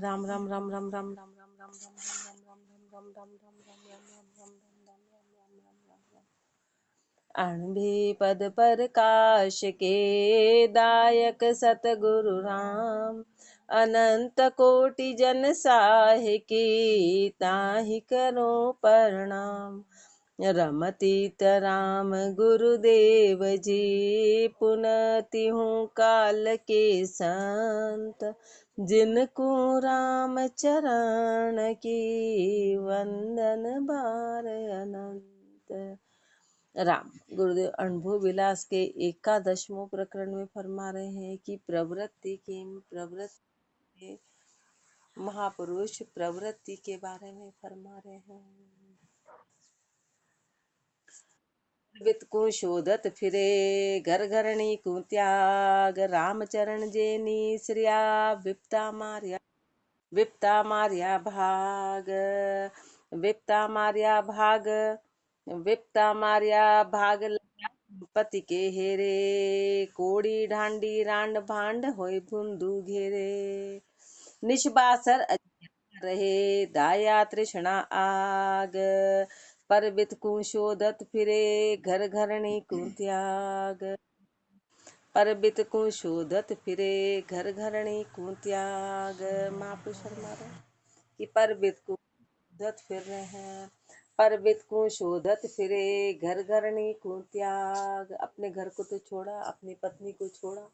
राम राम राम राम राम राम राम राम राम राम राम राम राम राम राम राम राम राम। अणभि पद प्रकाश के दायक सतगुरु राम, अनंत कोटि जन साहि की ताहि करो प्रणाम। रमतीत राम गुरुदेव जी, पुनति हूँ काल के संत, जिनको राम चरण की वंदन बार अनंत। राम गुरुदेव अनुभव विलास के 11वें प्रकरण में फरमा रहे हैं कि प्रवृत्ति के महापुरुष प्रवृत्ति के बारे में फरमा रहे हैं। वित को शोधत फिरे घर घरणी को त्याग, रामचरण जेनी श्रिया विपता मारिया भाग, विपता मारिया भाग पति के हेरे, कोड़ी ढांडी रांड भांड होय भुंदू घेरे। निष्बासर रहे दाया तृष्णा आग, परबित को शोधत फिरे घर घरणी को त्याग, परबित को शोधत फिरे घर घरणी को त्याग। महापुरुष फरमा रहे कि परबित को शोधत फिर रहे हैं, परबित को शोधत फिरे घर घरणी को त्याग। अपने घर को तो छोड़ा, अपनी पत्नी को छोड़ा,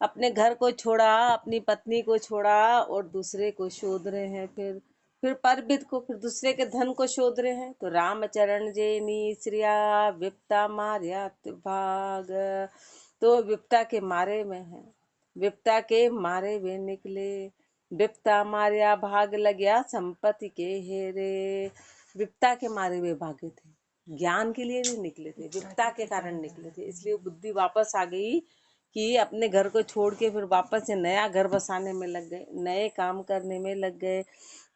अपने घर को छोड़ा, अपनी पत्नी को छोड़ा और दूसरे को शोध रहे हैं। फिर परबित को, फिर दूसरे के धन को शोध रहे हैं। तो रामचरण जेनी श्रिया विपता मार्या भाग, तो विपता के मारे में है, विपता के मारे वे निकले। विपता मार्या भाग लग्या संपत्ति के हेरे, विपता के मारे वे भागे थे, ज्ञान के लिए नहीं निकले थे, विपता के कारण निकले थे। इसलिए बुद्धि वापस आ गई कि अपने घर को छोड़ के फिर वापस से नया घर बसाने में लग गए, नए काम करने में लग गए।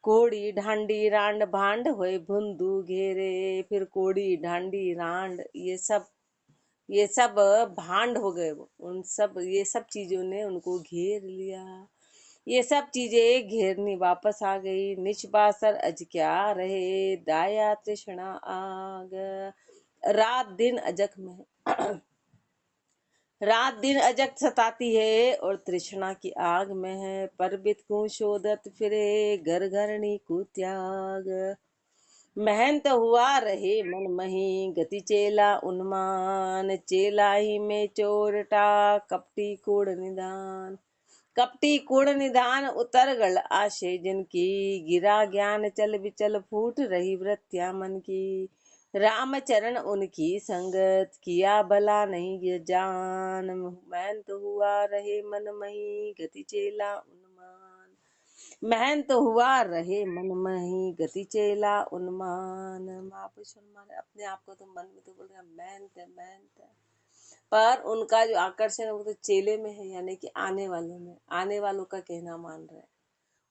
कोड़ी ढांडी रांड भांड होए भुंदू घेरे, फिर कोड़ी ढांडी रांड ये सब भांड हो गए। ये सब चीजों ने उनको घेर लिया। ये सब चीजें घेरनी वापस आ गई। निष्बासर अज क्या रहे दाया तृष्णा आग, रात दिन अजक में रात दिन अजक सताती है और तृष्णा की आग में है। परबित को शोधत फिरे घर घरणी को त्याग, मेहनत हुआ रहे मन मही गति चेला उन्मान, चेला ही में चोरटा कपटी कूड़ निदान। कपटी कूड़ निदान उतर गल आशे जिनकी, गिरा ज्ञान चल विचल फूट रही वृत्तियां मन की। रामचरण उनकी संगत किया भला नहीं ये जान, मेहनत हुआ रहे मन मही गति चेला उन्मान, मेहनत हुआ रहे मन मही गति चेला उन्मान। महापुरुष अपने आप को तो मन में तो बोल रहे मेहनत है, मेहनत है, पर उनका जो आकर्षण है वो तो चेले में है, यानी कि आने वालों में, आने वालों का कहना मान रहे हैं,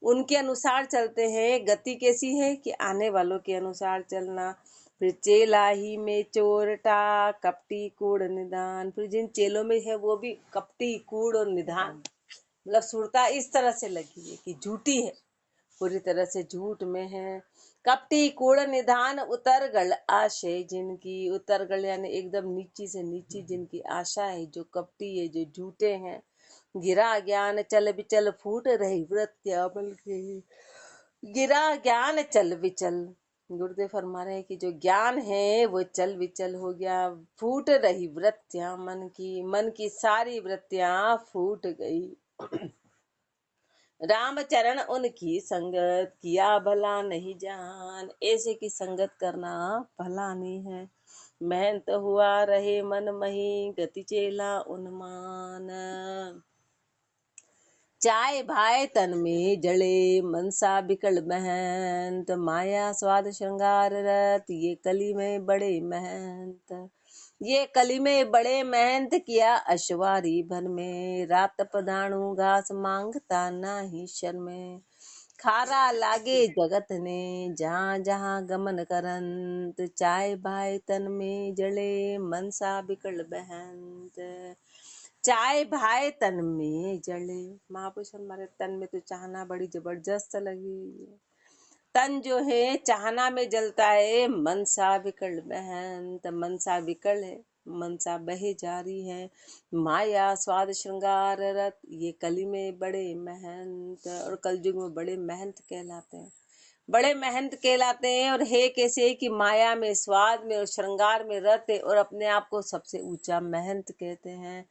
उनके अनुसार चलते हैं। गति कैसी है कि आने वालों के अनुसार चलना। फिर चेला ही में चोरटा कपटी कूड़ निदान, फिर जिन चेलों में है वो भी कपटी कूड़ और निदान, मतलब सुरता इस तरह से लगी है कि झूठी है, पूरी तरह से झूठ में है। कपटी कूड़ निधान उतर गल आशय जिनकी, उतर गल यानी एकदम नीची से नीची जिनकी आशा है, जो कपटी है, जो झूठे हैं। गिरा ज्ञान चल विचल फूट रही वृत्तियां बल्कि, गिरा ज्ञान चल विचल, गुरुदेव फरमा रहे हैं कि जो ज्ञान है वो चल विचल हो गया, फूट रही वृत्तियां मन की सारी वृत्तियां फूट गई। रामचरण उनकी संगत किया भला नहीं जान, ऐसे की संगत करना भला नहीं है। मेहनत हुआ रहे मन मही गति चेला उन्मान, चाय भाई तन में जड़े मनसा बिकल महंत, माया स्वाद श्रृंगार रत ये कली में बड़े महंत, ये कली में बड़े मेहनत किया अश्वारी भन में, रात पदाणु घास मांगता नाही शर में। खारा लागे जगत ने जहाँ जहाँ गमन करंत, चाय भाई तन में जड़े मनसा बिकल बहंत, चाहे भाई तन में जले। महापुरुष हमारे तन में तो चाहना बड़ी जबरदस्त लगी हुई है। तन जो है चाहना में जलता है। मनसा विकल बहन, तो मनसा विकल है, मनसा बहे जा रही है। माया स्वाद श्रृंगार रत, ये कली में बड़े महंत और कलयुग में बड़े महंत कहलाते हैं। बड़े महंत कहलाते हैं। और है कैसे कि माया में, स्वाद में और श्रृंगार में रत है और अपने आप को सबसे ऊंचा महंत कहते हैं।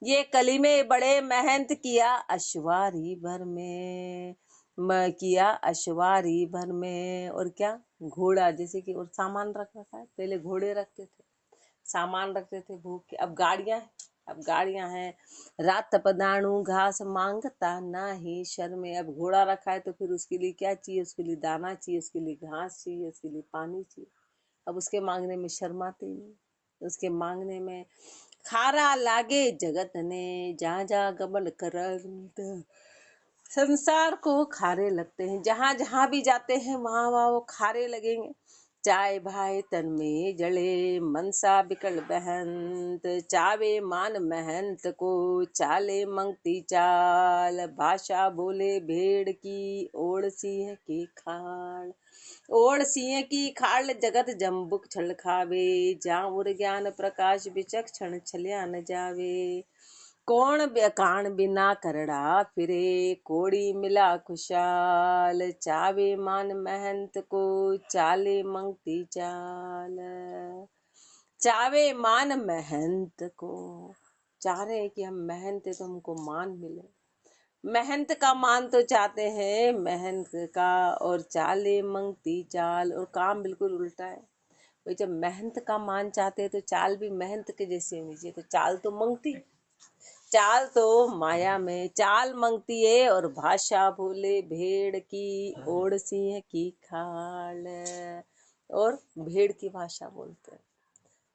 ये कली में बड़े महंत किया अश्वारी भर में, किया अश्वारी भर में। और क्या, घोड़ा जैसे कि, और सामान रख रखा है। पहले घोड़े रखते थे, सामान रखते थे भूख के। अब गाड़ियां हैं, अब गाड़ियां हैं। रात तपदाणु घास मांगता नाही शर्मे। अब घोड़ा रखा है तो फिर उसके लिए क्या चाहिए, उसके लिए दाना चाहिए, उसके लिए घास चाहिए, उसके लिए पानी चाहिए। अब उसके मांगने में शर्माते ही नहीं, उसके मांगने में। खारा लागे जगत ने, जहाँ जहाँ गमन करंत। संसार को खारे लगते हैं, जहां जहां भी जाते हैं वहां वहां वो खारे लगेंगे। चाय भाई तन में जले, मनसा बिकल बहंत। चावे मान महंत को, चाले मंगती चाल। भाषा बोले भेड़ की, ओढ़ सिंह की खाल। ओढ़ सिंह की खाल, जगत जम्बुक छल खावे। जहाँ उर ज्ञान प्रकाश विचक्षण छलिया न जावे। कौन कान बिना करड़ा फिरे, कोड़ी मिला खुशाल। चावे मान महंत को, चाले मंगती चाल। चावे मान महंत को, चाह रहे हैं कि हम महंत है तो हमको मान मिले। महंत का मान तो चाहते हैं, महंत का। और चाले मंगती चाल, और काम बिल्कुल उल्टा है। भाई जब महंत का मान चाहते हैं तो चाल भी महंत के जैसे होनी चाहिए। तो चाल तो मंगती, चाल तो माया में चाल मंगती है। और भाषा भूले भेड़ की, ओढ़ सिंह की खाल। और भेड़ की भाषा बोलते हैं।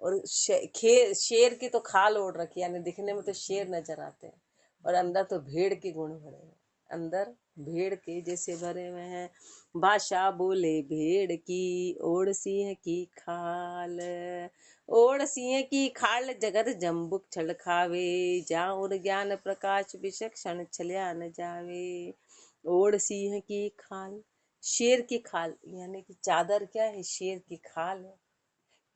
और शेर की तो खाल ओढ़ रखी है, यानी दिखने में तो शेर नजर आते हैं और अंदर तो भेड़ के गुण भरे हैं, अंदर भेड़ के जैसे भरे हुए हैं। भाषा बोले भेड़ की, ओढ़ सिंह की खाल। ओढ़ सिंह की खाल, जगत जम्बुक छल खावे। जहाँ उर ज्ञान प्रकाश विचक्षण छलिया न जावे। ओढ़ सिंह की खाल, शेर की खाल, यानी कि चादर क्या है, शेर की खाल है।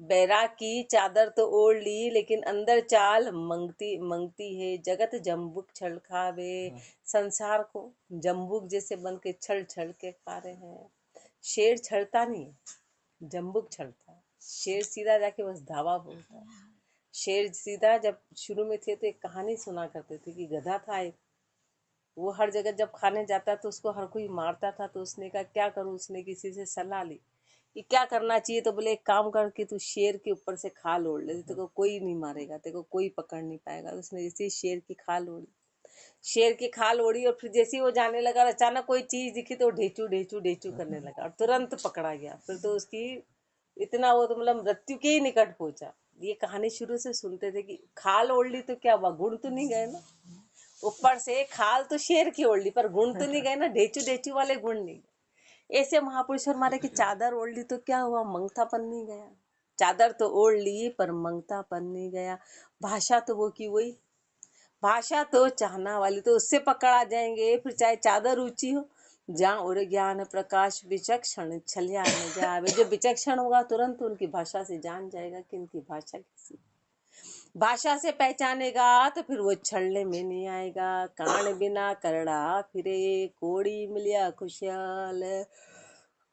बैराग की चादर तो ओढ़ ली, लेकिन अंदर चाल मंगती मंगती है। जगत जम्बुक छल खावे, संसार को जम्बुक जैसे बन के छल छल के खा रहे हैं। शेर छलता नहीं, जम्बुक छलता है। शेर सीधा जाके बस धावा बोलता है। शेर सीधा, जब शुरू में थे तो एक कहानी सुना करते थे कि गधा था एक, वो हर जगह जब खाने जाता तो उसको हर कोई मारता था। तो उसने कहा क्या करूं, उसने किसी से सलाह ली कि क्या करना चाहिए। तो बोले एक काम कर कि तू शेर के ऊपर से खाल ओढ़ ले, तेरे को कोई नहीं मारेगा, तेरे को कोई पकड़ नहीं पाएगा। तो उसने जैसे ही शेर की खाल ओढ़ी, शेर की खाल ओढ़ी, और फिर जैसे ही वो जाने लगा, अचानक कोई चीज दिखी तो ढेचू ढेचू ढेचू करने लगा और तुरंत पकड़ा गया। फिर तो उसकी इतना, वो तो मतलब मृत्यु के ही निकट पहुंचा। ये कहानी शुरू से सुनते थे कि खाल ओढ़ ली तो क्या हुआ, गुण तो नहीं गए ना। ऊपर से खाल तो शेर की ओढ़ ली पर गुण तो नहीं गए ना, ढेचू ढेचू वाले गुण नहीं गए। ऐसे महापुरुष और मारे की चादर ओढ़ ली तो क्या हुआ, मंगतापन नहीं गया। चादर तो ओढ़ ली पर मंगतापन नहीं गया। भाषा तो वो की वही, भाषा तो चाहना वाली, तो उससे पकड़ा जाएंगे फिर चाहे चादर ऊंची हो। जहाँ उर ज्ञान प्रकाश विचक्षण छलिया न जावे। जो विचक्षण होगा तुरंत उनकी भाषा से जान जाएगा कि इनकी भाषा कैसी। भाषा से पहचानेगा तो फिर वो छलने में नहीं आएगा। कान बिना करड़ा फिरे, कोड़ी मिलिया खुशहाल।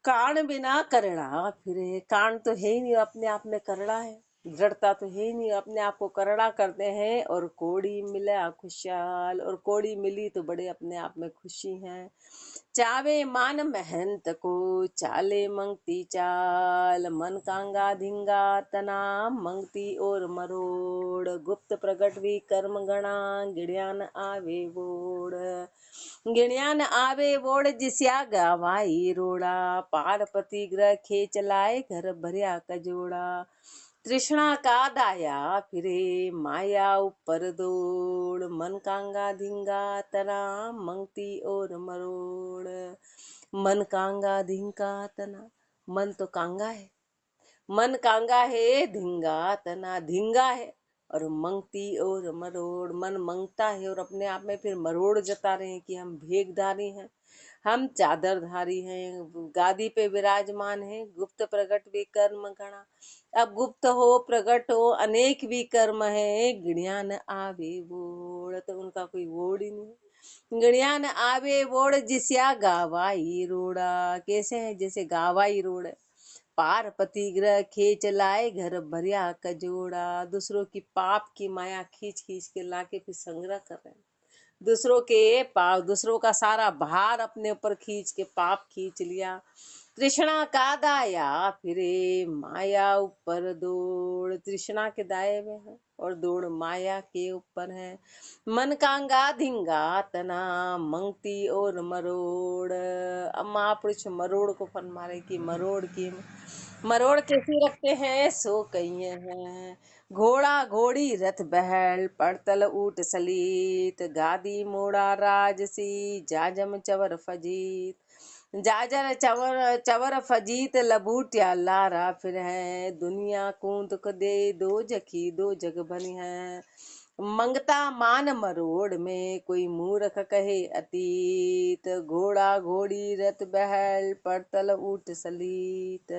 कान बिना करड़ा फिरे, कान तो है ही नहीं, अपने आप में करड़ा है। दृढ़ता तो है ही नहीं, अपने आप को करड़ा करते हैं। और कोड़ी मिला खुशहाल, और कोड़ी मिली तो बड़े अपने आप में खुशी हैं। चावे मान महंत को, चाले मंगती चाल। मन कांगा धिंगा तना, मंगती और मरोड़। गुप्त प्रगट भी कर्म गणा, गिड़ियान आवे बोड़। गिड़ियान आवे बोड़, जिस्या गवाई रोड़ा। पारपति ग्रह खेच लाए, घर भरिया कजोड़ा। तृष्णा का दाया फिरे, माया ऊपर दौड़। मन कांगा धिंगा तना, मंगती और मरोड़। मन कांगा धिंगा तना, मन तो कांगा है, मन कांगा है, धिंगा तना धिंगा है। और मंगती और मरोड़, मन मंगता है और अपने आप में फिर मरोड़ जता रहे हैं कि हम भेगधारी हैं, हम चादरधारी हैं, गादी पे विराजमान हैं, गुप्त प्रकट भी कर्म गणा। अब गुप्त हो प्रकट हो अनेक भी कर्म है, गिणिया न आवे बोड़, तो उनका कोई वोड़ ही नहीं। गणिया न आवे बोड़ जिस्या गावाई रोड़ा, कैसे है जैसे गावाई रोड़ है। पारपति ग्रह खींच लाए घर भरिया कजोड़ा, दूसरों की पाप की माया खींच खींच के लाके फिर संग्रह कर रहे हैं। दूसरों के पाप, दूसरों का सारा भार अपने ऊपर खींच के पाप खींच लिया। तृष्णा का दाया फिरे माया ऊपर दौड़, तृष्णा के दाए में है और दौड़ माया के ऊपर है। मन कांगा धिंगा तना मंगती और मरोड़, अब महापुरुष मरोड़ को फन मारे कि मरोड़ की मरोड़ कैसी रखते हैं सो कहिए हैं। घोड़ा घोड़ी रथ बहल पड़तल ऊट सलीत, गादी मोड़ा राजसी जाजम चवर फजीत, जाजर चवर चवर फजीत लबूटिया लारा फिर है। दुनिया कूद को दे दो जखी दो जग बनी है, मंगता मान मरोड़ में कोई मूर्ख कहे अतीत। घोड़ा घोड़ी रथ बहल पड़तल ऊट सलीत,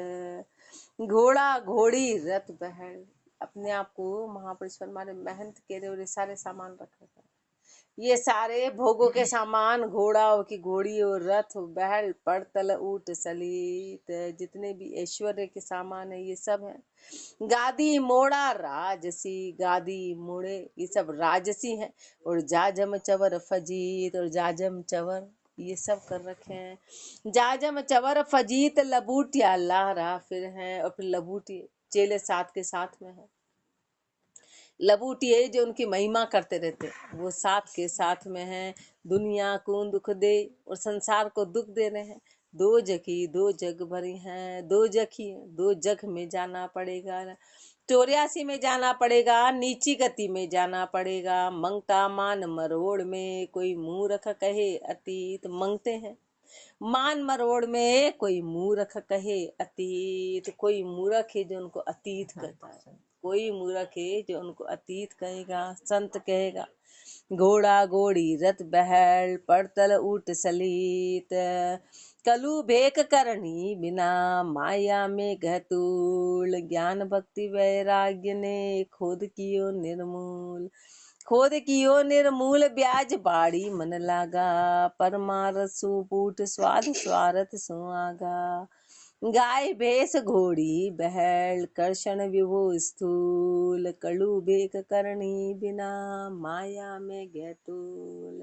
घोड़ा घोड़ी रथ बहल, अपने आप को महापुरुष हमारे मेहनत के लिए और ये सारे सामान रखा था। ये सारे भोगों के सामान, घोड़ा की घोड़ी और रथ बहल पड़तल ऊट सलीत, जितने भी ऐश्वर्य के सामान है ये सब है। गादी मोड़ा राजसी, गादी मोड़े ये सब राजसी हैं। और जाजम चवर फजीत, और जाजम चवर ये सब कर रखे हैं। जाजम चवर फजीत लबूटिया लारा फिर हैं, और फिर लबूटी चेले साथ के साथ में है। लबूटिए जो उनकी महिमा करते रहते वो साथ के साथ में है। दुनिया को दुख दे और संसार को दुख दे रहे हैं। दो जगी दो जग भरी हैं, दो जखी दो जग में जाना पड़ेगा। 84 में जाना पड़ेगा, नीची गति में जाना पड़ेगा। मंगता मान मरोड़ में कोई मूर्ख कहे अतीत, मंगते हैं मान मरोड़ में कोई मूर्ख कहे अतीत, कोई मूर्ख है जो उनको अतीत कहता है, कोई मूर्ख है जो उनको अतीत कहेगा, संत कहेगा। घोड़ा घोड़ी रथ बहल पड़तल ऊट सलीत, कलु भेक करनी बिना माया में गहतूल, ज्ञान भक्ति वैराग्य ने खोद कियो निर्मूल। खोद कियो निर्मूल ब्याज बाड़ी मन लागा, परमारसु पूट स्वाद स्वारथ सुआगा। गाय भैंस घोड़ी बहल कर्षण विभु स्थूल, कलु भेक करनी बिना माया में गैतूल।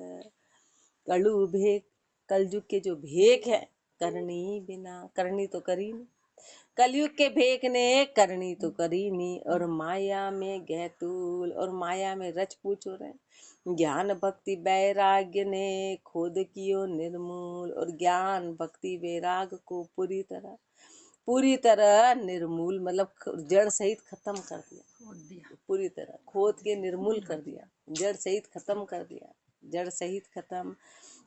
कलु भेक, कलयुग के जो भेक है करनी बिना, करनी तो करी नहीं, कलयुग के भेक ने करनी तो करी नहीं, और माया में गैतूल, और माया में रच पूछ हो रहे। ज्ञान भक्ति वैराग्य ने खोद कियो निर्मूल, और ज्ञान भक्ति वैराग को पूरी तरह निर्मूल, मतलब जड़ सहित खत्म कर दिया, पूरी तरह खोद के निर्मूल कर दिया, जड़ सहित खत्म कर दिया, जड़ सहित खत्म।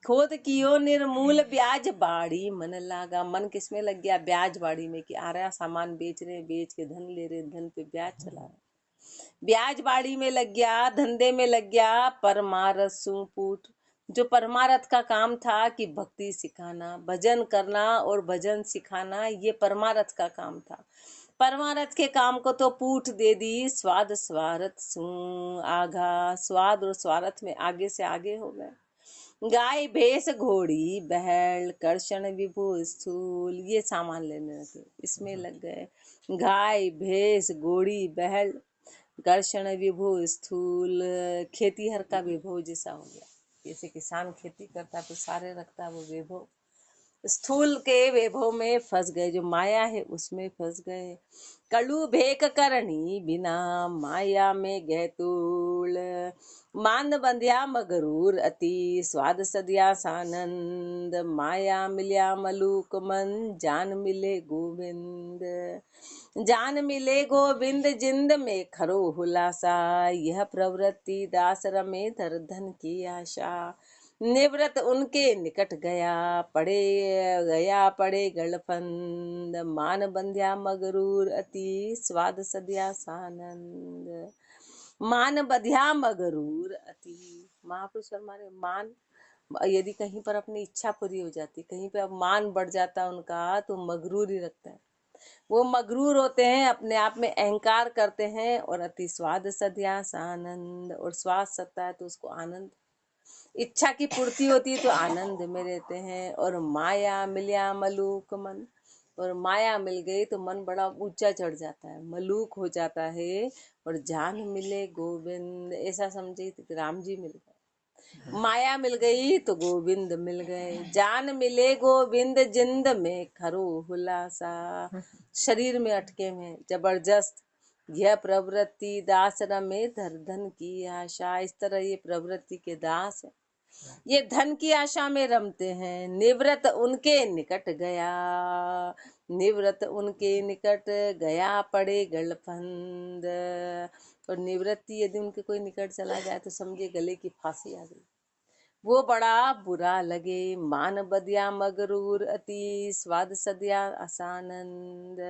खोद कियो निर्मूल ब्याज बाड़ी मन लागा, मन किसमें लग गया? ब्याज बाड़ी में, कि आ रहा सामान बेच रहे, बेच के धन ले रहे, धन पे ब्याज चला रहे, ब्याज बाड़ी में लग गया, धंधे में लग गया। परमारसु पूट, जो परमारथ का काम था कि भक्ति सिखाना, भजन करना और भजन सिखाना, ये परमारथ का काम था। परमारथ के काम को तो पूठ दे दी, स्वाद स्वारथ सु आगा, स्वाद और स्वारथ में आगे से आगे हो गए। गाय भैंस घोड़ी बहल कर्षण विभु स्थूल, ये सामान लेने लगे, इसमें लग गए। गाय भैंस घोड़ी बहल कर्षण विभु स्थूल, खेती हर का विभव जैसा हो गया। जैसे किसान खेती करता तो सारे रखता, वो वैभव स्थूल के वैभव में फंस गए, जो माया है उसमें फंस गए। कलु भेक करनी बिना माया में गैतूल, मान बंध्या मगरूर अति स्वाद सदिया सानंद, माया मिल्या मलूक मन जान मिले गोविंद। जान मिले गोविंद जिंद में खरो हुलासा, यह प्रवृत्ति दास रमे धर धन की आशा। निवृत्त उनके निकट गया पड़े गलफंद, मान बंध्या मगरूर अति स्वाद सदिया सानंद। मान बधिया मगरूर अति। महापुरुष हमारे मान, यदि कहीं पर अपनी इच्छा पूरी हो जाती, कहीं पे अब मान बढ़ जाता उनका, तो मगरूर ही रखता है। वो मगरूर होते हैं, अपने आप में अहंकार करते हैं। और अति स्वाद सध्यास आनंद, और स्वाद सत्ता है तो उसको आनंद, इच्छा की पूर्ति होती है तो आनंद में रहते हैं। और माया मिल्या मलूक मन, और माया मिल गई तो मन बड़ा ऊंचा चढ़ जाता है, मलूक हो जाता है। और जान मिले गोविंद, ऐसा समझे तो राम जी मिल गए। माया मिल गई तो गोविंद मिल गए, जान मिले गोविंद जिंद में खरो हुलासा। शरीर में अटके में जबरदस्त, यह प्रवृत्ति दास रमे धर धन की आशा। इस तरह ये प्रवृत्ति के दास है, ये धन की आशा में रमते हैं। निवृत्त उनके निकट गया, निवृत्त उनके निकट गया पड़े गलफंद। और निवृत्ति यदि उनके कोई निकट चला जाए तो समझे गले की फांसी आ गई, वो बड़ा बुरा लगे। मान बदिया मगरूर अति, स्वाद सदिया असानंद।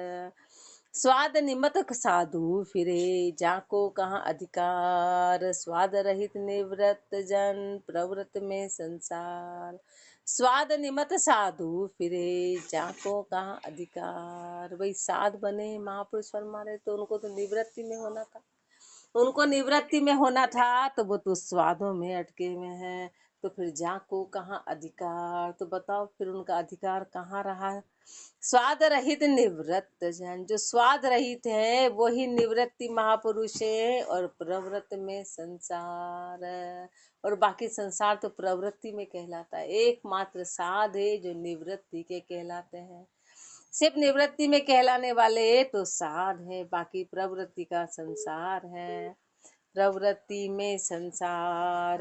स्वाद निमत साधु फिरे, जाको कहाँ अधिकार। स्वाद रहित निवृत्त जन, प्रवृत्त में संसार। स्वाद निमत साधु फिरे, जाको कहाँ अधिकार। वही साध बने महापुरुष फरमा रहे, तो उनको तो निवृत्ति में होना था, उनको निवृत्ति में होना था, तो वो तो स्वादों में अटके हुए हैं। तो फिर जाको कहाँ अधिकार, तो बताओ फिर उनका अधिकार कहाँ रहा। स्वाद रहित निवृत्त जन, जो स्वाद रहित है वही निवृत्ति महापुरुष है। और प्रवृत्त में संसार, और बाकी संसार तो प्रवृत्ति में कहलाता है। एकमात्र साध है जो निवृत्ति के कहलाते हैं। सिर्फ निवृत्ति में कहलाने वाले तो साध है, बाकी प्रवृत्ति का संसार है। प्रवृत्ति में संसार,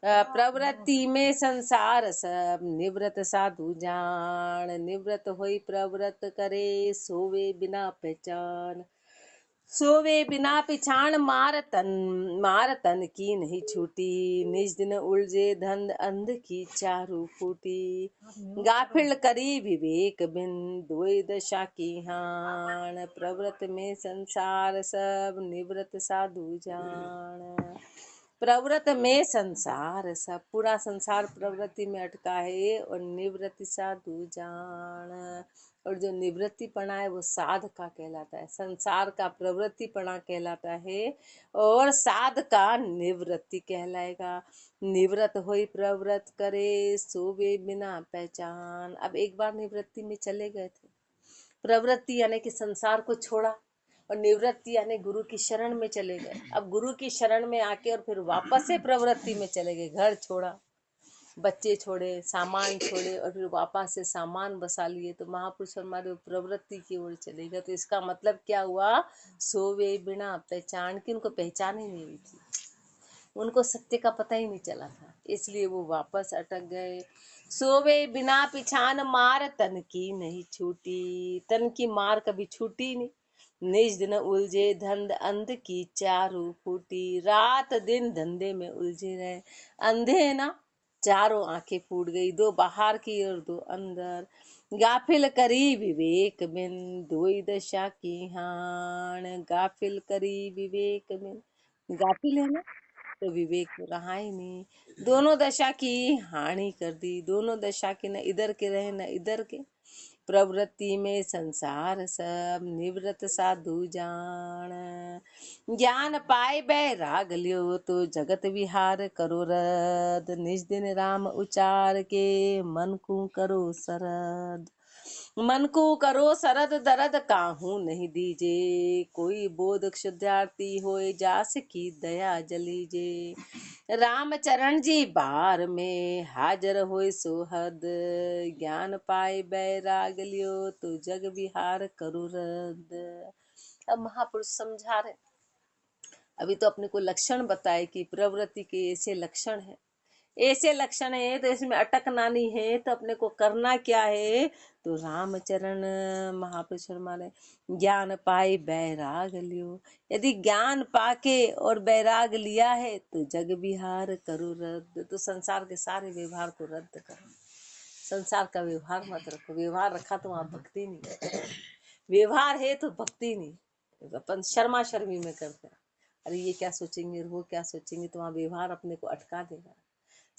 प्रवृत्ति में संसार सब, निवृत्त साधु जान। निवृत्त होई प्रवृत्त करे, सोवे बिना पहचान। सोवे बिना पिछाण, मार तन की नहीं छूटी। निज दिन उलझे धंध अंध की चारू फूटी। गाफिल करी विवेक बिन, दोई दशा की हाण। प्रवृत्त में संसार सब, निवृत्त साधु जान। प्रवृत्त में संसार सब, पूरा संसार प्रवृत्ति में अटका है। और निवृत्ति साधु जान, और जो निवृत्तिपना है वो साध का कहलाता है। संसार का प्रवृत्तिपना कहलाता है, और साध का निवृत्ति कहलाएगा। निवृत्त होई प्रवृत्त करे, सोवे बिना पहचान। अब एक बार निवृत्ति में चले गए थे, प्रवृत्ति यानी कि संसार को छोड़ा, और निवृत्ति यानी गुरु की शरण में चले गए। अब गुरु की शरण में आके और फिर वापस से प्रवृत्ति में चले गए। घर छोड़ा, बच्चे छोड़े, सामान छोड़े, और फिर वापस से सामान बसा लिए, तो महापुरुष हमारे प्रवृत्ति की ओर चले गए। तो इसका मतलब क्या हुआ, सोवे बिना पहचान की, उनको पहचान ही नहीं हुई थी, उनको सत्य का पता ही नहीं चला था, इसलिए वो वापस अटक गए। सोवे बिना पिछान, मार तन की नहीं छूटी। तन की मार कभी छूटी नहीं। निज दिन उलझे धंध अंध की चारू फूटी। रात दिन धंधे में उलझे रहे, अंधे है ना, चारों आंखें फूट गई, दो बाहर की और दो अंदर। गाफिल करी विवेक बिन, दोई दशा की हाण। गाफिल करी विवेक बिन, गाफिल है ना तो विवेक तो रहा ही नहीं। दोनों दशा की हानि कर दी, दोनों दशा के, न इधर के रहे न इधर के। प्रवृत्ति में संसार सब, निवृत्त साधु जान। ज्ञान पाए बैराग लियो, तो जगत विहार करो रद। निज दिन राम उचार के, मन को करो सरद। मन को करो सरद, दरद काहू नहीं दीजे। कोई बोध क्षुद्रार्थी होए, जास की दया जलीजे। राम चरण जी बार में, हाजर होए सोहद। ज्ञान पाए बैराग लियो, तो जग विहार करो रद। अब महापुरुष समझा रहे, अभी तो अपने को लक्षण बताए कि प्रवृत्ति के ऐसे लक्षण है, ऐसे लक्षण है, तो इसमें अटकना नहीं है। तो अपने को करना क्या है, तो रामचरण महापुरुष फरमाने, ज्ञान पाए बैराग लियो। यदि ज्ञान पाके और बैराग लिया है तो जग विहार करो रद्द। तो संसार के सारे व्यवहार को रद्द करो, संसार का व्यवहार मत रखो। व्यवहार रखा तो वहां भक्ति नहीं है, व्यवहार है तो भक्ति नहीं। अपन शर्मा शर्मी में करते हैं, अरे ये क्या सोचेंगे, वो क्या सोचेंगे, तो वहाँ व्यवहार अपने को अटका देगा।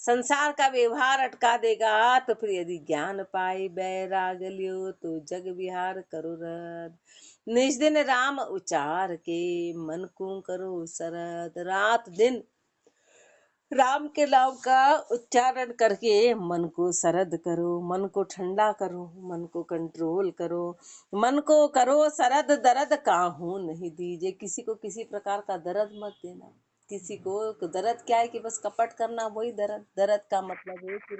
संसार का व्यवहार अटका देगा। तो फिर यदि ज्ञान पाई बैराग लियो तो जग विहार करो रद। निज दिन राम उचार के मन को करो सरद। रात दिन राम के नाम का उच्चारण करके मन को सरद करो, मन को ठंडा करो, मन को कंट्रोल करो, मन को करो सरद। दर्द काहू नहीं दीजिए, किसी को किसी प्रकार का दर्द मत देना। किसी को दर्द क्या है कि बस कपट करना, वही दर्द। दर्द का मतलब है कि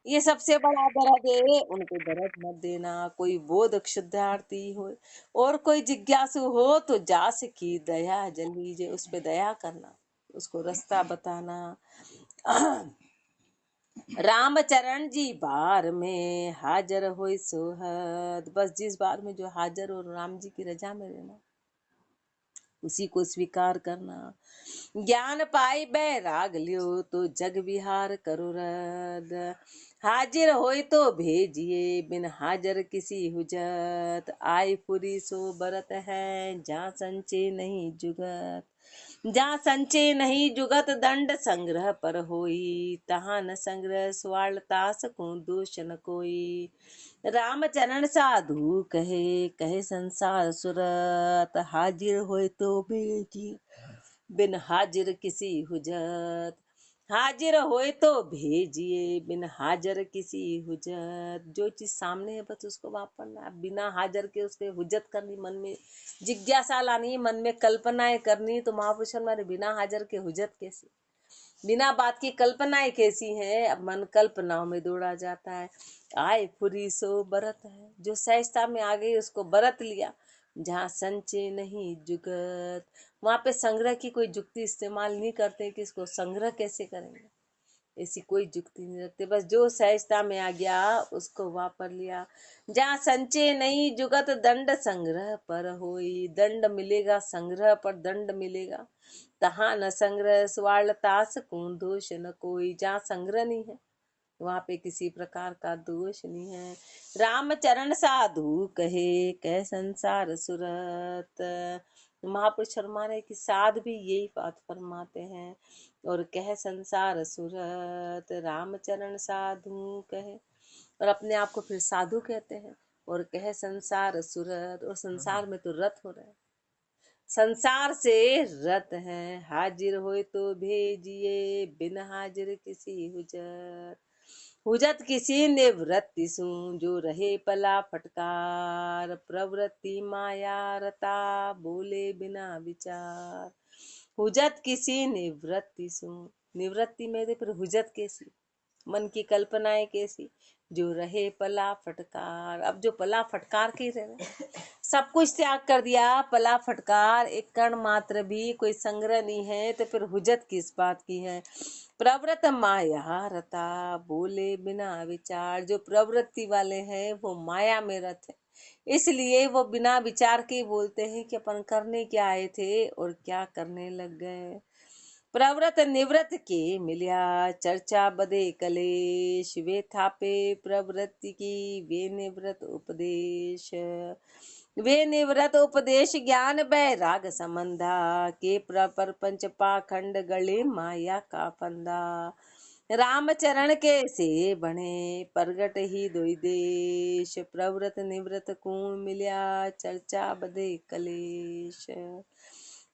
ये सबसे बड़ा दर्द है, उनको दर्द मत देना। कोई बोध क्षुद्धार्थी हो और कोई जिज्ञासु हो तो जास की दया जल लीजिए, उस पे दया करना, उसको रास्ता बताना। रामचरण जी बार में हाजिर हो सोहद। बस जिस बार में जो हाजिर हो राम जी की रजा में रहना, उसी को स्वीकार करना। ज्ञान पाई बैराग लियो तो जग विहार करो रद। हाजिर होई तो भेजिए बिन हाजर किसी हुजत। आय पुरी सो बरत है जहाँ संचे नहीं जुगत। जहाँ संचय नहीं जुगत दंड संग्रह पर होई। तहाँ न संग्रह स्वालतास को दोष न कोई। रामचरण साधु कहे कहे संसार सुरत। हाजिर होए तो भेजिए बिन हाजिर किसी हुजत। हाजिर होए तो भेजिए बिन हाजर किसी हुजत। जो चीज सामने है बस उसको वापरना, बिना हाजर के उसके हुजत करनी, मन में जिज्ञासा लानी, मन में कल्पनाएं करनी। तो महापुरुष हमारे बिना हाजर के हुजत कैसी, बिना बात की कल्पनाएं कैसी हैं। अब मन कल्पनाओं में दौड़ा जाता है। आए फुरी सो बरत है, जो सहजता में आ गई उसको बरत लिया। जहाँ संचय नहीं जुगत, वहां पे संग्रह की कोई जुक्ति इस्तेमाल नहीं करते कि इसको संग्रह कैसे करेंगे, ऐसी कोई जुक्ति नहीं रखते। बस जो सहजता में आ गया उसको वापर लिया। जहाँ संचय नहीं जुगत दंड संग्रह पर होई। दंड मिलेगा, संग्रह पर दंड मिलेगा। तहाँ न संग्रह स्वालतास को दोष न कोई। जहाँ संग्रह नहीं है वहां पे किसी प्रकार का दोष नहीं है। रामचरण साधु कहे कह संसार सुरत। महापुरुष फरमाने की साध भी यही बात फरमाते हैं। और कह संसार सुरत, रामचरण साधु कहे, और अपने आप को फिर साधु कहते हैं। और कह संसार सुरत, और संसार में तो रत हो रहे हैं, संसार से रत है। हाजिर होए तो भेजिए बिन हाजिर किसी हुजत। हुजत किसी निवृत्ति सु जो रहे पला फटकार। प्रवृत्ति माया रता बोले बिना विचार। हुजत किसी निवृत्ति सु, निवृत्ति में दे फिर हुजत कैसी, मन की कल्पनाएं कैसी। जो रहे पला फटकार, अब जो पला फटकार के रहे, सब कुछ त्याग कर दिया, पला फटकार, एक कण मात्र भी कोई संग्रह नहीं है, तो फिर हुजत किस बात की है। प्रवृत्त माया रता बोले बिना विचार, जो प्रवृत्ति वाले हैं वो माया में रत है, इसलिए वो बिना विचार के बोलते हैं कि अपन करने क्या आए थे और क्या करने लग गए। प्रवृत निवृत्त के मिलिया चर्चा बदे कलेश। वे थापे प्रवृत्ति की वे निवृत्त उपदेश। वे निवृत्त उपदेश ज्ञान बैराग संबंधा। के प्रपंच पाखंड गले माया का फंदा। रामचरण के से बने प्रगट ही दुई देश। प्रवृत निवृत्त को मिलिया चर्चा बदे कलेश।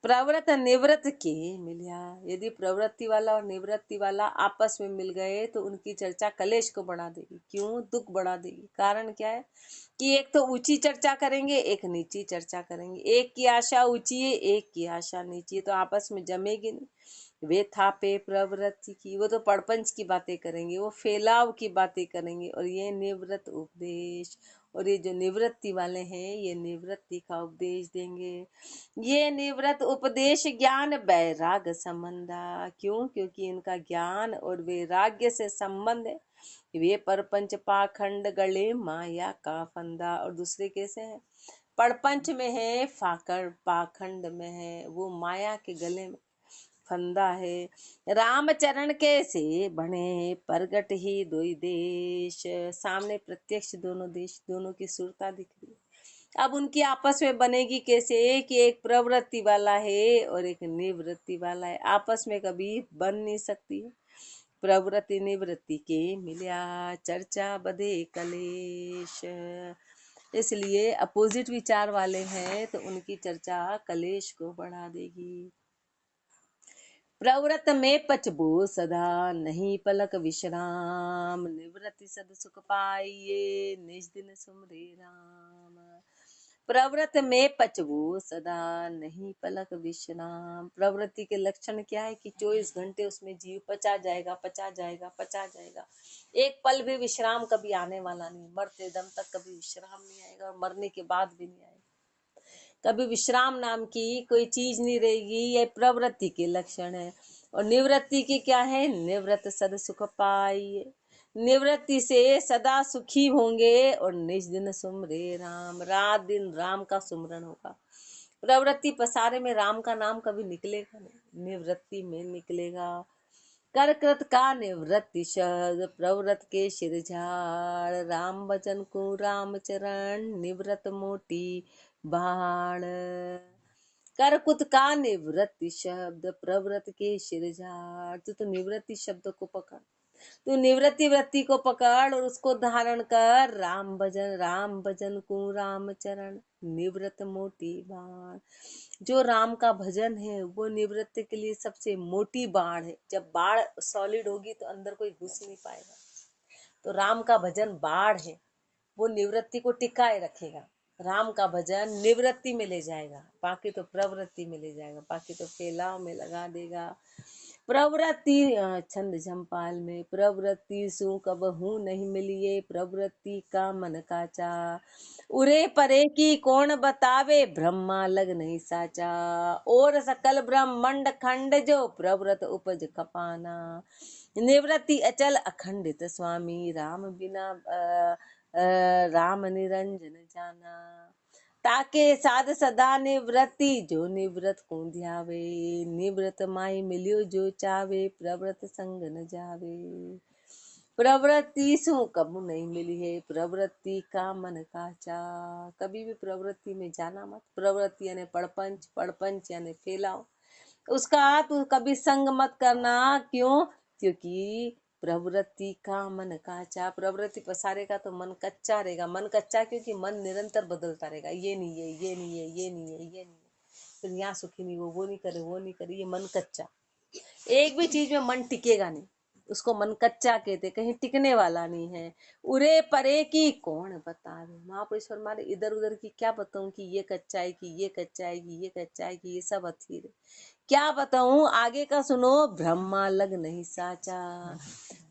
प्रवृत्त निवृत्त के मिलिया, यदि प्रवृत्ति वाला और निवृत्ति वाला आपस में मिल गए तो उनकी चर्चा कलेश को बढ़ा देगी। क्यों? दुख बढ़ा देगी। कारण क्या है कि एक तो ऊंची चर्चा करेंगे, एक नीची चर्चा करेंगे। एक की आशा ऊंची है, एक की आशा नीची है, तो आपस में जमेगी नहीं। वे थापे प्रवृत्ति की, वो तो पड़पंच की बातें करेंगे, वो फैलाव की बातें करेंगे। और ये निवृत्त उपदेश, और ये जो निवृत्ति वाले हैं ये निवृत्ति का उपदेश देंगे। ये निवृत्त उपदेश ज्ञान वैराग संबंधा। क्यों? क्योंकि इनका ज्ञान और वैराग्य से संबंध है। वे परपंच पाखंड गले माया का फंदा, और दूसरे कैसे हैं? पड़पंच में है, फाकड़ पाखंड में है, वो माया के गले में फंदा है। रामचरण कैसे बने प्रगट ही दुई देश। सामने प्रत्यक्ष दोनों देश, दोनों की सुरता दिख रही है। अब उनकी आपस में बनेगी कैसे कि एक प्रवृत्ति वाला है और एक निवृत्ति वाला है, आपस में कभी बन नहीं सकती है। प्रवृत्ति निवृत्ति के मिल्या चर्चा बधे कलेश। इसलिए अपोजिट विचार वाले हैं तो उनकी चर्चा कलेश को बढ़ा देगी। प्रवृत्त में पचबो सदा नहीं पलक विश्राम, निवृत्ति सद सुख पाइये निज दिन सुमरे राम। प्रवृत्त में पचबो सदा नहीं पलक विश्राम। प्रवृत्ति के लक्षण क्या है कि 24 घंटे उसमें जीव पचा जाएगा पचा जाएगा पचा जाएगा, एक पल भी विश्राम कभी आने वाला नहीं, मरते दम तक कभी विश्राम नहीं आएगा और मरने के बाद भी नहीं आएगा, कभी विश्राम नाम की कोई चीज नहीं रहेगी। ये प्रवृत्ति के लक्षण है। और निवृत्ति की क्या है? निवृत्त सद सुख पाइये, निवृत्ति से सदा सुखी होंगे और निज दिन सुमरे राम, रात दिन राम का सुमरण होगा। प्रवृत्ति पसारे में राम का नाम कभी निकलेगा नहीं, निवृत्ति में निकलेगा। कर कृत का निवृत्ति शब्द प्रवृत्त के सिर झाड़, राम भजन को राम चरण निवृत्त मोटी बाण। करकुत का निवृत्ति शब्द प्रवृत्त के सिर झाड़। तो निवृत्ति शब्द को पकड़, तू निवृत्ति वृत्ति को पकड़ और उसको धारण कर। राम भजन को राम चरण निवृत्त मोटी बाण। जो राम का भजन है वो निवृत्ति के लिए सबसे मोटी बाण है। जब बाढ़ सॉलिड होगी तो अंदर कोई घुस नहीं पाएगा। तो राम का भजन बाढ़ है, वो निवृत्ति को टिकाए रखेगा। राम का भजन निवृत्ति में ले जाएगा, बाकी तो प्रवृत्ति में ले जाएगा, बाकी तो फैलाव में लगा देगा। प्रवृत्ति छंद झंपाल में, प्रवृत्ति सु कब हूँ नहीं मिलिए प्रवृत्ति का मन काचा, उरे परे की कौन बतावे ब्रह्मा लग नहीं साचा, और सकल ब्रह्मंड खंड जो प्रवृत्त उपज कपाना, निवृत्ति अचल अखंडित स्वामी राम बिना राम निरंजन जाना, ताके साध सदा निवृत्ति जो निवृत्त को ध्यावे, निवृत्त माई मिलियो जो चावे प्रवृत्त संग न जावे। प्रवृत्ति सु कबू नहीं मिली है प्रवृत्ति का मन काचा, कभी भी प्रवृत्ति में जाना मत। प्रवृत्ति यानी पड़पंच, पड़पंच यानी फैलाओ, उसका तू कभी संग मत करना। क्यों? क्योंकि प्रवृत्ति का मन काचा, प्रवृत्ति पसारेगा तो मन कच्चा रहेगा। मन कच्चा क्योंकि मन निरंतर बदलता रहेगा, ये नहीं है ये नहीं है ये नहीं है ये नहीं है, फिर यहाँ सुखी नहीं वो नहीं करे वो नहीं करे, ये मन कच्चा। एक भी चीज में मन टिकेगा नहीं, उसको मन कच्चा कहते, कहीं टिकने वाला नहीं है। उरे परे की कौन बतावे, महापुरुष मारे इधर उधर की क्या बताऊं कि ये कच्चा है कि ये कच्चा है कि ये कच्चा है कि ये सब अथीर है, क्या बताऊं। आगे का सुनो, ब्रह्मा लग नहीं साचा,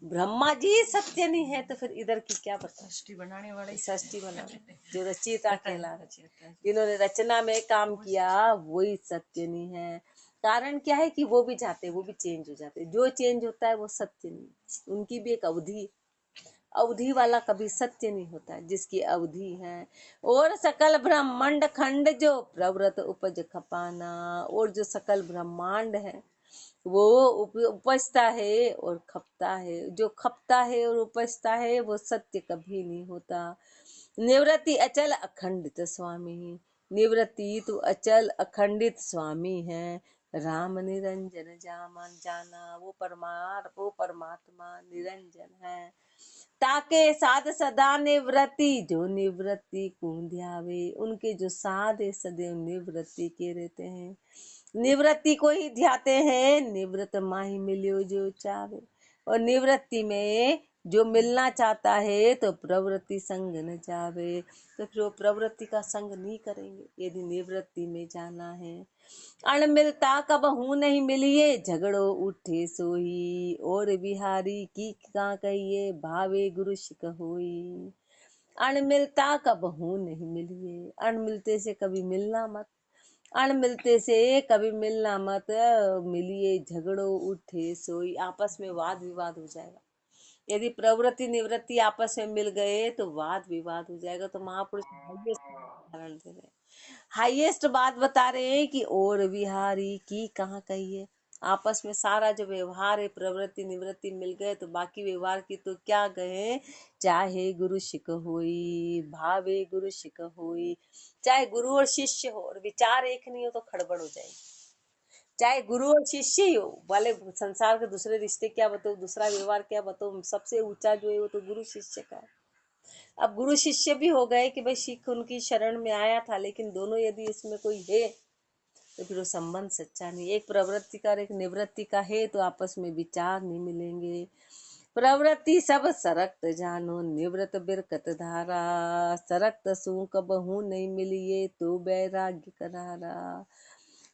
ब्रह्मा जी सत्य नहीं है तो फिर इधर की क्या बता। सृष्टि बनाने वाले, सृष्टि बनाने जो रचयिता कहला, जिन्होंने रचना में काम किया वही सत्य नहीं है। कारण क्या है कि वो भी जाते, वो भी चेंज हो जाते, जो चेंज होता है वो सत्य नहीं, उनकी भी एक अवधि, अवधि वाला कभी सत्य नहीं होता, जिसकी अवधि है। और सकल ब्रह्मांड खंड जो प्रवृत्त उपज खपाना, और जो सकल ब्रह्मांड है वो उपजता है और खपता है, जो खपता है और उपजता है वो सत्य कभी नहीं होता। निवृत्ति अचल अखंडित स्वामी, निवृत्ति तो अचल अखंडित स्वामी है। राम निरंजन जाना, वो परमात्मा निरंजन है। ताके साध सदा निवृत्ति जो निवृत्ति को ध्यावे, उनके जो साध है सदैव निवृत्ति के रहते हैं, निवृत्ति को ही ध्याते हैं। निवृत्त माही मिलियो जो चावे, और निवृत्ति में जो मिलना चाहता है तो प्रवृत्ति संग न जावे, तो फिर वो प्रवृत्ति का संग नहीं करेंगे यदि निवृत्ति में जाना है। अण मिलता कब हूँ नहीं मिलिए झगड़ो उठे सोही, और बिहारी की का कहिए भावे गुरु शिक होई। अण मिलता कब हूँ नहीं मिलिए, अण मिलते से कभी मिलना मत, अण मिलते से कभी मिलना मत, मिलिए झगड़ो उठे सोई, आपस में वाद विवाद हो जाएगा। यदि प्रवृत्ति निवृत्ति आपस में मिल गए तो वाद विवाद हो जाएगा। तो महापुरुष उदाहरण दे रहे, हाईएस्ट बात बता रहे हैं कि और विहारी की कहाँ कहिए, आपस में सारा जो व्यवहार है प्रवृत्ति निवृत्ति मिल गए तो बाकी व्यवहार की तो क्या कहे। चाहे गुरु शिख होई भावे गुरु शिख होई, चाहे गुरु और शिष्य हो और विचार एक नहीं हो तो खड़बड़ हो जाएगी। चाहे गुरु और शिष्य ही हो, वाले संसार के दूसरे रिश्ते क्या बताओ, दूसरा व्यवहार क्या बताओ, सबसे ऊंचा जो है वो तो गुरु शिष्य का है। अब गुरु शिष्य भी हो गए कि भाई सिख उनकी शरण में आया था, लेकिन दोनों यदि इसमें कोई है तो फिर वो संबंध सच्चा नहीं। एक प्रवृत्ति का और एक निवृत्ति का है तो आपस में विचार नहीं मिलेंगे। प्रवृत्ति सब सरक्त जानो निवृत्त बिरकत धारा, सरक्त सू कबहू नहीं मिलिए तो बैराग्य करारा।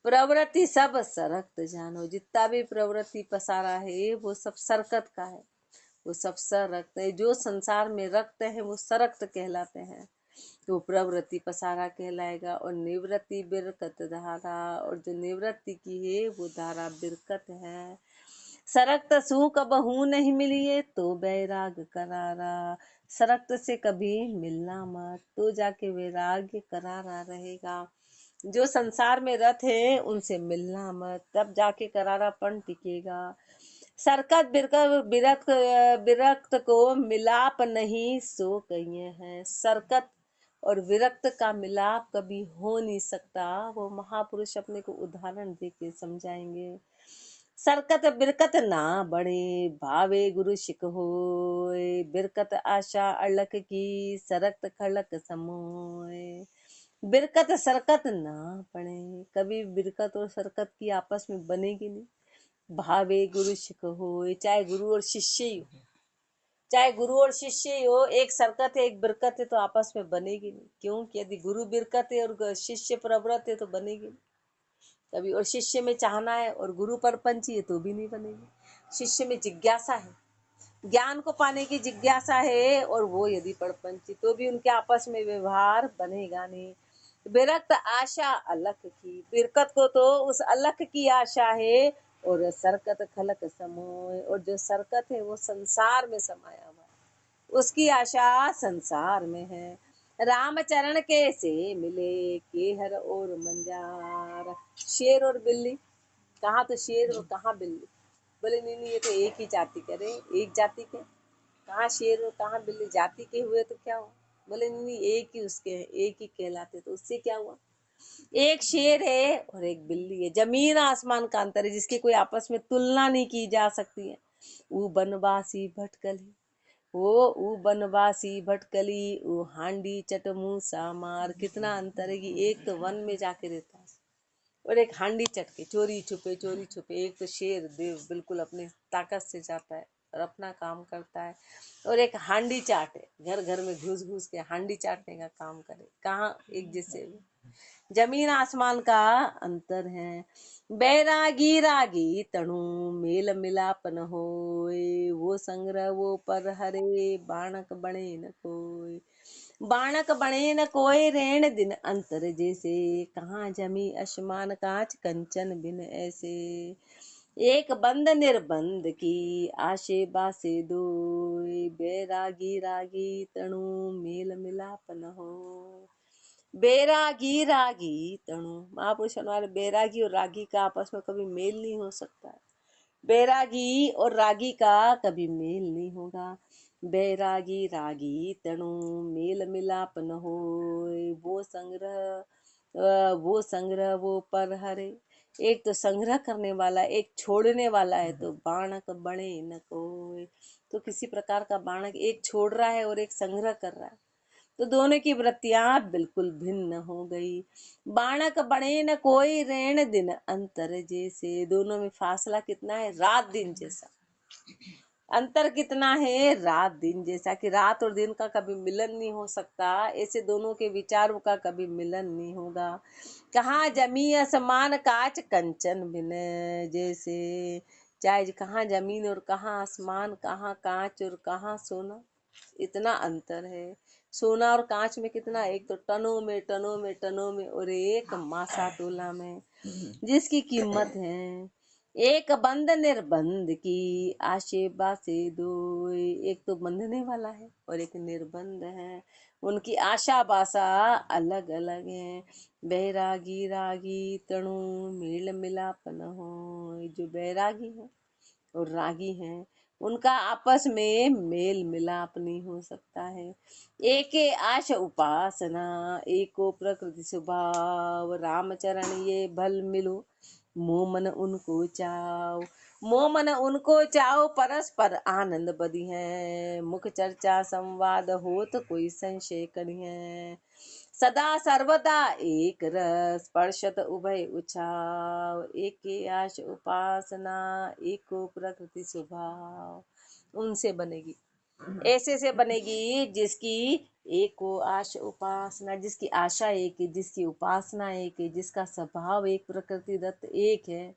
प्रवृत्ति सब सरक्त जानो, जितना भी प्रवृत्ति पसारा है वो सब सरकत का है, वो सब सरक्त है। जो संसार में रक्त है वो सरक्त कहलाते हैं, तो प्रवृत्ति पसारा कहलाएगा। और निवृत्ति बिरकत धारा, और जो निवृत्ति की है वो धारा बिरकत है। सरक्त सू कबहू नहीं मिलिए तो बैराग करारा, सरक्त से कभी मिलना मत तो जाके वैराग्य करारा रहेगा। जो संसार में रथ है उनसे मिलना मत, तब जाके करारापन टिकेगा। सरकत बिरकत बिरक्त विरक्त को मिलाप नहीं सो कहिए हैं, सरकत और विरक्त का मिलाप कभी हो नहीं सकता। वो महापुरुष अपने को उदाहरण देके समझाएंगे। सरकत बिरकत ना बढ़े भावे गुरु शिख होए, बिरकत आशा अलख की सरकत खड़क समोए। बिरकत सरकत ना पड़े, कभी बिरकत और सरकत की आपस में बनेगी नहीं। भावे गुरु शिख होए, चाहे गुरु और शिष्य ही हो, चाहे गुरु और शिष्य ही हो, एक सरकत है एक बिरकत है तो आपस में बनेगी नहीं। क्योंकि यदि गुरु बिरकत है और शिष्य प्रवृत्त है तो बनेगी नहीं कभी। और शिष्य में चाहना है और गुरु परपंची है तो भी नहीं बनेगी। शिष्य में जिज्ञासा है, ज्ञान को पाने की जिज्ञासा है, और वो यदि परपंची तो भी उनके आपस में व्यवहार बनेगा नहीं। विरक्त आशा अलख की, बिरकत को तो उस अलख की आशा है, और सरकत खलक समोय, और जो सरकत है वो संसार में समाया हुआ है, उसकी आशा संसार में है। रामचरण कैसे मिले केहर और मंजार, शेर और बिल्ली, कहाँ तो शेर और कहाँ बिल्ली। बोले नहीं नहीं ये तो एक ही जाति के, रे एक जाति के, कहाँ शेर और कहाँ बिल्ली, जाति के हुए तो क्या हुआ। बोले नहीं नहीं एक ही उसके हैं, एक ही कहलाते, तो उससे क्या हुआ। एक शेर है और एक बिल्ली है, जमीन आसमान का अंतर है जिसकी कोई आपस में तुलना नहीं की जा सकती है। वो बनवासी भटकली, वो बनवासी भटकली, वो हांडी चटमूसा मार, कितना अंतर है कि एक तो वन में जाके रहता है और एक हांडी चटके चोरी छुपे। एक तो शेर देव बिल्कुल अपनी ताकत से जाता है और अपना काम करता है, और एक हांडी चाटे, घर घर में घुस घुस के हांडी चाटने का काम करे। कहाँ एक जैसे, जमीन आसमान का अंतर है। बैरागी रागी तणु मेल मिलाप न होए, वो संग्रह वो पर हरे बाणक बने न कोई। बाणक बने न कोई रेण दिन अंतर जैसे, कहाँ जमी आसमान कांच कंचन बिन ऐसे। एक बंद निर्बंध की आशे बासे दोय, बैरागी रागी तणु मेल मिलाप न हो। बैरागी रागी तणु, महापुरुष हमारे बैरागी और रागी का आपस में कभी मेल नहीं हो सकता है। बैरागी और रागी का कभी मेल नहीं होगा। बैरागी रागी तणु मेल मिलाप न होए, वो संग्रह वो पर हरे। एक तो संग्रह करने वाला, एक छोड़ने वाला है, तो बाणक बणे न कोई। तो किसी प्रकार का बाणक एक छोड़ रहा है और एक संग्रह कर रहा है, तो दोनों की वृत्तियां बिल्कुल भिन्न हो गई। बाणक बणे न कोई रेण दिन अंतर जैसे, दोनों में फासला कितना है, रात दिन जैसा। अंतर कितना है, रात दिन जैसा, कि रात और दिन का कभी मिलन नहीं हो सकता, ऐसे दोनों के विचारों का कभी मिलन नहीं होगा। कहाँ जमी आसमान कांच कंचन बिन जैसे, चाहे कहाँ जमीन और कहाँ आसमान, कहाँ कांच और कहाँ सोना, इतना अंतर है। सोना और कांच में कितना, एक तो टनों में और एक मासा तोला में, जिसकी कीमत है। एक बंद निर्बंध की आशे बासे दो, एक तो बंधने वाला है और एक निर्बंध है, उनकी आशा बासा अलग अलग है। बैरागी रागी तणु मेल मिलाप न हो, ये जो बैरागी है और रागी हैं, उनका आपस में मेल मिलाप नहीं हो सकता है। एके आश उपासना, एको प्रकृति स्वभाव, रामचरण ये भल मिलो, मोह मन उनको चाव। मोह मन उनको चाव, परस्पर आनंद बदी है, मुख चर्चा संवाद हो तो कोई संशय करी है। सदा सर्वदा एक रस, स्पर्शत उभय उछाव, एके आश उपासना, एको प्रकृति स्वभाव। उनसे बनेगी, ऐसे से बनेगी जिसकी एको आश उपासना, जिसकी आशा एक है, जिसकी उपासना एक है, जिसका स्वभाव एक, प्रकृति दत्त एक है।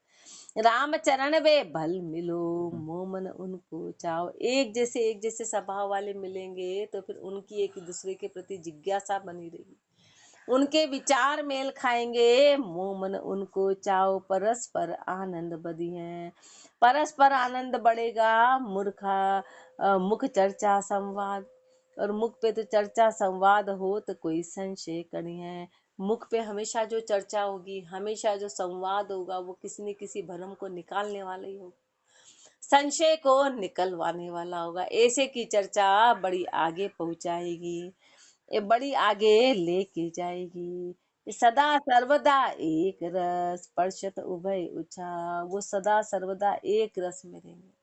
राम चरण वे भल मिलो, मोमन उनको चाहो। एक जैसे स्वभाव वाले मिलेंगे तो फिर उनकी एक दूसरे के प्रति जिज्ञासा बनी रहेगी, उनके विचार मेल खाएंगे, मोह मन उनको चाहो, परस्पर आनंद बदी है। परस्पर आनंद बढ़ेगा, मुख चर्चा संवाद, और मुख पे तो चर्चा संवाद हो तो कोई संशय करी है। मुख पे हमेशा जो चर्चा होगी, हमेशा जो संवाद होगा, वो किसी न किसी भ्रम को निकालने वाला ही होगा, संशय को निकलवाने वाला होगा। ऐसे की चर्चा बड़ी आगे पहुंचाएगी, ये बड़ी आगे लेके जाएगी। सदा सर्वदा एक रस, स्पर्शत उभय उछा, वो सदा सर्वदा एक रस में रहेंगे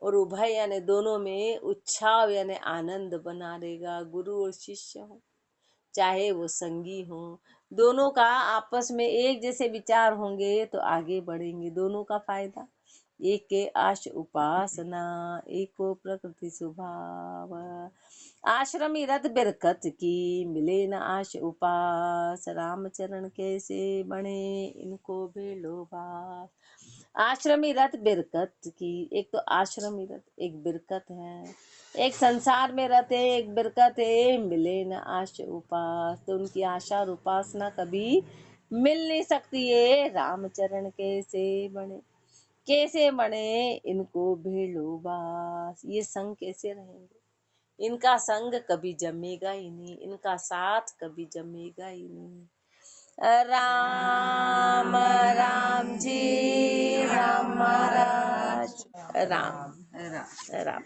और उभय यानी दोनों में उत्साह यानी आनंद बना रहेगा। गुरु और शिष्य हो, चाहे वो संगी हो, दोनों का आपस में एक जैसे विचार होंगे तो आगे बढ़ेंगे, दोनों का फायदा। एक के आश उपासना, एको प्रकृति स्वभाव। आश्रमी रत बिरकत की, मिले न आश उपास, रामचरण कैसे बने इनको भेलो भास। आश्रमी रत बिरकत की, एक तो आश्रमी रत, एक बिरकत है, एक संसार में रत है, एक बिरकत है। मिले न आश उपास, तो उनकी आशा और उपासना कभी मिल नहीं सकती है। रामचरण कैसे बने इनको भेड़ो बास, ये संग कैसे रहेंगे, इनका संग कभी जमेगा ही नहीं, इनका साथ कभी जमेगा ही नहीं। राम राम जी, राम महाराज, राम राम।